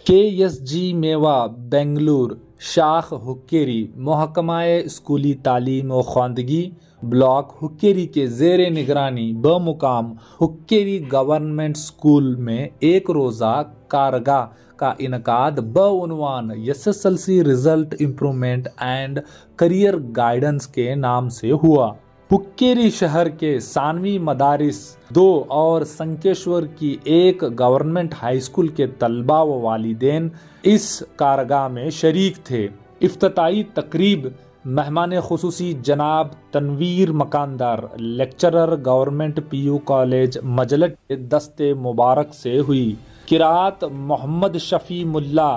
KSG میوا Bangalore شاخ ہکیری محکمہ اسکولی تعلیم و خواندگی بلاک ہکیری کے زیر نگرانی بمقام ہکیری گورنمنٹ اسکول میں ایک روزہ کارگاہ کا انعقاد بعنوان SSLC result improvement and career guidance کے نام سے ہوا۔ ہکیری شہر کے ثانوی مدارس 2 اور سنکیشور کی ایک گورنمنٹ ہائی اسکول کے طلباء و والدین اس کارگاہ میں شریک تھے۔ افتتاحی تقریب مہمان خصوصی جناب Tanveer Makandar lecturer government PU college مجلٹ کے دست مبارک سے ہوئی۔ قرأت محمد شفیع ملا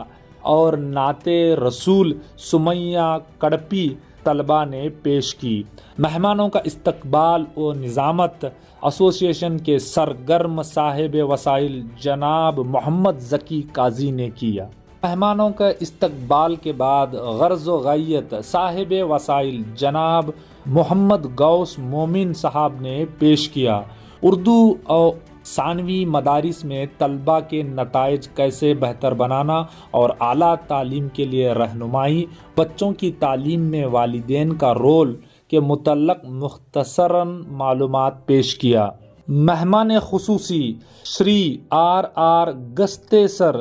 اور نعت رسول سمیہ کڑپی طلباء نے پیش کی۔ مہمانوں کا استقبال و نظامت ایسوسی ایشن کے سرگرم صاحب وسائل جناب محمد ذکی قاضی نے کیا۔ مہمانوں کا استقبال کے بعد غرض و غایت صاحب وسائل جناب محمد غوث مومن صاحب نے پیش کیا۔ اردو اور ثانوی مدارس میں طلباء کے نتائج کیسے بہتر بنانا اور اعلیٰ تعلیم کے لیے رہنمائی، بچوں کی تعلیم میں والدین کا رول کے متعلق مختصراً معلومات پیش کیا۔ مہمان خصوصی Shri RR Gaste sir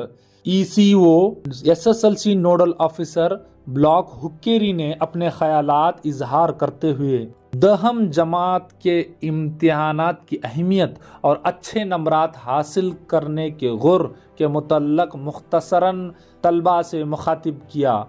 ECO SSLC nodal officer block Hukkeri نے اپنے خیالات اظہار کرتے ہوئے دہم جماعت کے امتحانات کی اہمیت اور اچھے نمبرات حاصل کرنے کے غور کے متعلق مختصراً طلباء سے مخاطب کیا۔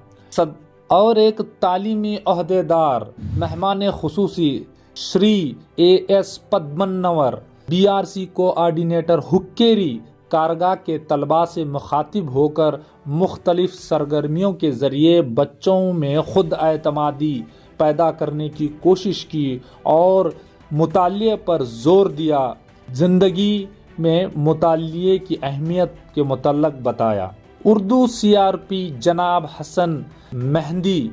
اور ایک تعلیمی عہدیدار مہمان خصوصی شری AS پدمنور BRC کوآرڈینیٹر ہکیری کارگاہ کے طلباء سے مخاطب ہو کر مختلف سرگرمیوں کے ذریعے بچوں میں خود اعتمادی پیدا کرنے کی کوشش کی اور مطالعے پر زور دیا، زندگی میں مطالعے کی اہمیت کے متعلق بتایا۔ اردو CRP جناب حسن مہندی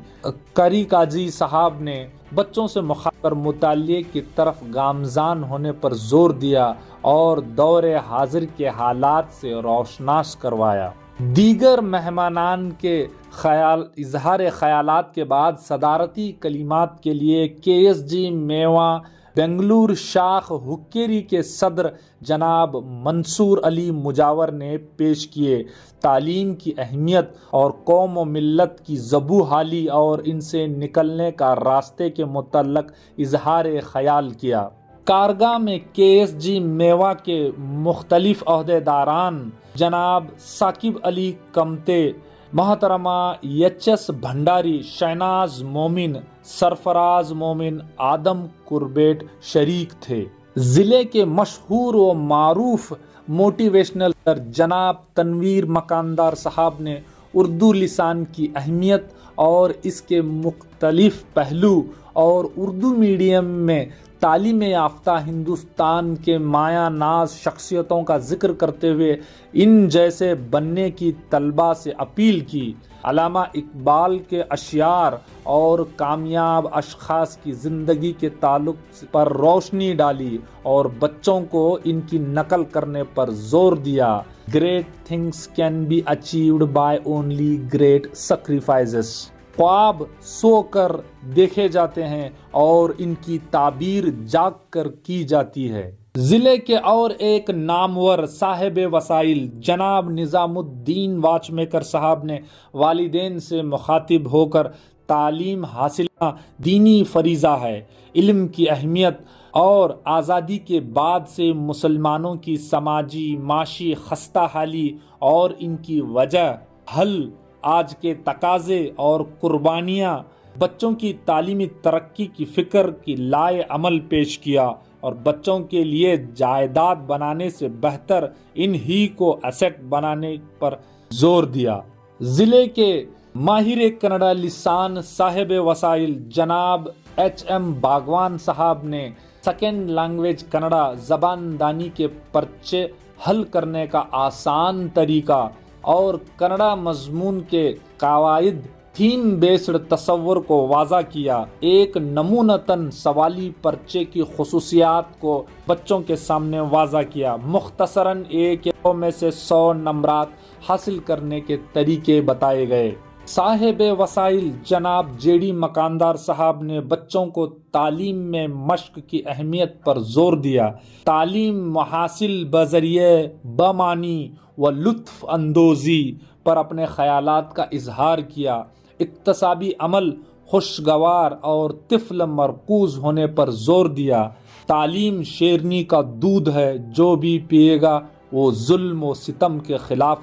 قاری قاضی صاحب نے بچوں سے مخاطب کر مطالعے کی طرف گامزن ہونے پر زور دیا اور دور حاضر کے حالات سے روشناس کروایا۔ دیگر مہمانان کے اظہار خیالات کے بعد صدارتی کلمات کے لیے KSG میوا بنگلور شاخ ہکیری کے صدر جناب منصور علی مجاور نے پیش کیے۔ تعلیم کی اہمیت اور قوم و ملت کی زبوں حالی اور ان سے نکلنے کا راستے کے متعلق اظہار خیال کیا۔ کارگاہ میں KSG میوا کے مختلف عہدیداران جناب ثاقب علی کمتے، محترمہ HS بھنڈاری، شہناز مومن، سرفراز مومن، آدم کربیٹ شریک تھے۔ ضلع کے مشہور و معروف موٹیویشنل جناب تنویر مکاندار صاحب نے اردو لسان کی اہمیت اور اس کے مختلف پہلو اور اردو میڈیم میں تعلیم یافتہ ہندوستان کے مایہ ناز شخصیتوں کا ذکر کرتے ہوئے ان جیسے بننے کی طلباء سے اپیل کی۔ علامہ اقبال کے اشعار اور کامیاب اشخاص کی زندگی کے تعلق پر روشنی ڈالی اور بچوں کو ان کی نقل کرنے پر زور دیا۔ Great things can be achieved by only great sacrifices. خواب سو کر دیکھے جاتے ہیں اور ان کی تعبیر جاگ کر کی جاتی ہے۔ ضلع کے اور ایک نامور صاحب وسائل جناب نظام الدین واچ میکر صاحب نے والدین سے مخاطب ہو کر تعلیم حاصل کرنا دینی فریضہ ہے، علم کی اہمیت اور آزادی کے بعد سے مسلمانوں کی سماجی معاشی خستہ حالی اور ان کی وجہ حل، آج کے تقاضے اور قربانیاں، بچوں کی تعلیمی ترقی کی فکر کی لائے عمل پیش کیا اور بچوں کے لیے جائیداد بنانے سے بہتر ان ہی کو ایسٹ بنانے پر زور دیا۔ ضلع کے ماہر کنڑا لسان صاحب وسائل جناب HM باغوان صاحب نے سیکنڈ لینگویج کنڑا زبان دانی کے پرچے حل کرنے کا آسان طریقہ اور کنڑا مضمون کے قواعد تھیم بیسڈ تصور کو واضح کیا، ایک نمونتاً سوالی پرچے کی خصوصیات کو بچوں کے سامنے واضح کیا، مختصراً ایک میں سے 100 نمبرات حاصل کرنے کے طریقے بتائے گئے۔ صاحب وسائل جناب JD مکاندار صاحب نے بچوں کو تعلیم میں مشق کی اہمیت پر زور دیا، تعلیم حاصل بذریعہ بامانی و لطف اندوزی پر اپنے خیالات کا اظہار کیا، اکتسابی عمل خوشگوار اور طفل مرکوز ہونے پر زور دیا، تعلیم شیرنی کا دودھ ہے، جو بھی پیے گا وہ ظلم و ستم کے خلاف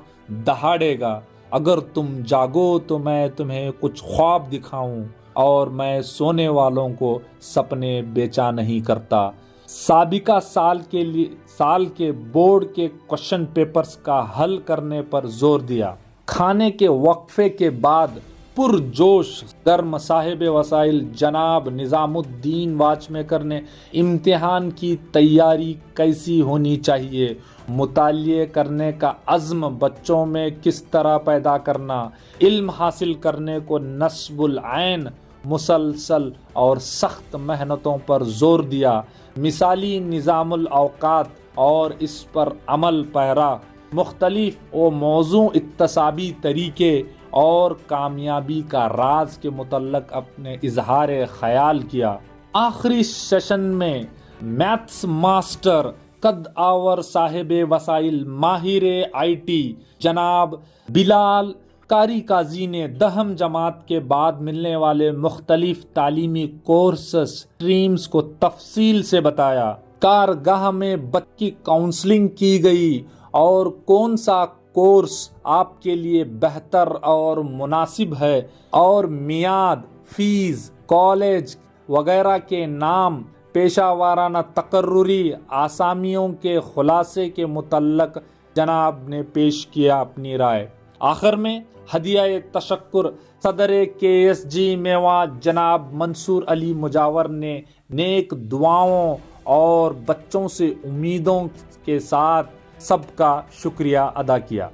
دہاڑے گا، اگر تم جاگو تو میں تمہیں کچھ خواب دکھاؤں، اور میں سونے والوں کو سپنے بیچا نہیں کرتا۔ سابقہ سال کے بورڈ کے کوشچن پیپرز کا حل کرنے پر زور دیا۔ کھانے کے وقفے کے بعد پرجوش گرم صاحب وسائل جناب نظام الدین واچمیکر نے امتحان کی تیاری کیسی ہونی چاہیے، مطالعے کرنے کا عزم بچوں میں کس طرح پیدا کرنا، علم حاصل کرنے کو نصب العین، مسلسل اور سخت محنتوں پر زور دیا، مثالی نظام الاوقات اور اس پر عمل پیرا، مختلف و موزوں اکتسابی طریقے اور کامیابی کا راز کے متعلق اپنے اظہار خیال کیا۔ آخری سیشن میں میتھس ماسٹر قد آور صاحب وسائل ماہر IT جناب بلال قاری قاضی نے 10 جماعت کے بعد ملنے والے مختلف تعلیمی کورسز سٹریمز کو تفصیل سے بتایا، کارگاہ میں بچوں کی کاؤنسلنگ کی گئی اور کون سا کورس آپ کے لیے بہتر اور مناسب ہے، اور میعاد، فیس، کالج وغیرہ کے نام، پیشہ وارانہ تقرری آسامیوں کے خلاصے کے متعلق جناب نے پیش کیا اپنی رائے۔ آخر میں ہدیہ تشکر صدر KSG میوات جناب منصور علی مجاور نے نیک دعاؤں اور بچوں سے امیدوں کے ساتھ سب کا شکریہ ادا کیا۔